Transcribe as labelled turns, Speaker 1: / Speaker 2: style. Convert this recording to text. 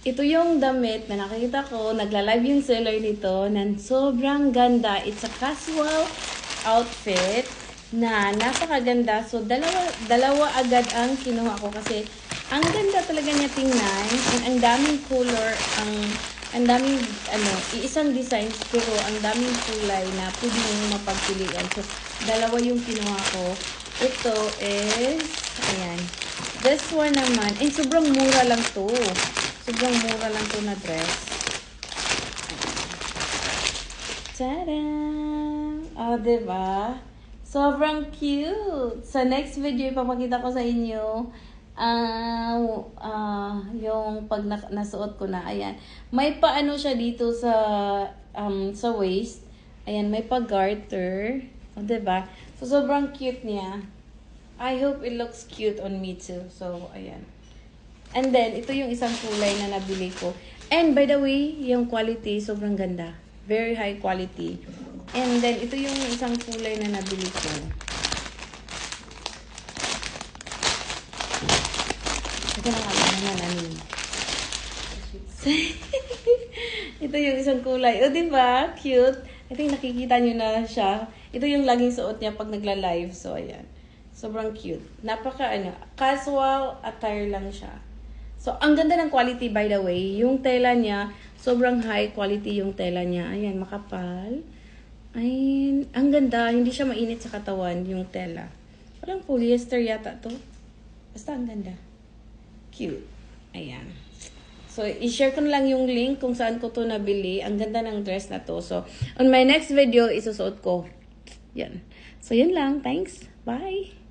Speaker 1: ito yung damit na nakikita ko. Nagla-live yung seller nito. Na sobrang ganda. It's a casual outfit na napakaganda. So, dalawa agad ang kinuha ko kasi ang ganda talaga niya tingnan. And ang daming color, ang daming, iisang designs, pero ang daming kulay na pwede nyo mapagpilian. So, dalawa yung kinuha ko. Ito is, ayan. This one naman, sobrang mura lang to. Sobrang mura lang to na dress. Tada! Oh, diba? Sobrang cute! Sa next video, ipapakita ko sa inyo yung pag nasuot ko na. Ayan. May paano siya dito sa waist. Ayan, may pa-garter. O, diba? So, sobrang cute niya. I hope it looks cute on me too. So, ayan. And then, ito yung isang kulay na nabili ko. And by the way, yung quality, sobrang ganda. Very high quality. And then, ito yung isang kulay na nabili ko. Ito na ito yung isang kulay. O, diba? Cute. Ito yung nakikita nyo na siya. Ito yung laging suot niya pag nagla-live. So, ayan. Sobrang cute. Casual attire lang siya. So, ang ganda ng quality by the way. Yung tela niya, sobrang high quality yung tela niya. Ayan, makapal. Ayan, ang ganda. Hindi siya mainit sa katawan, yung tela. Parang polyester yata to. Basta ang ganda. Cute. Ayan. So, i-share ko na lang yung link kung saan ko to nabili. Ang ganda ng dress na to. So, on my next video, isusuot ko. Yan. So, yun lang. Thanks. Bye!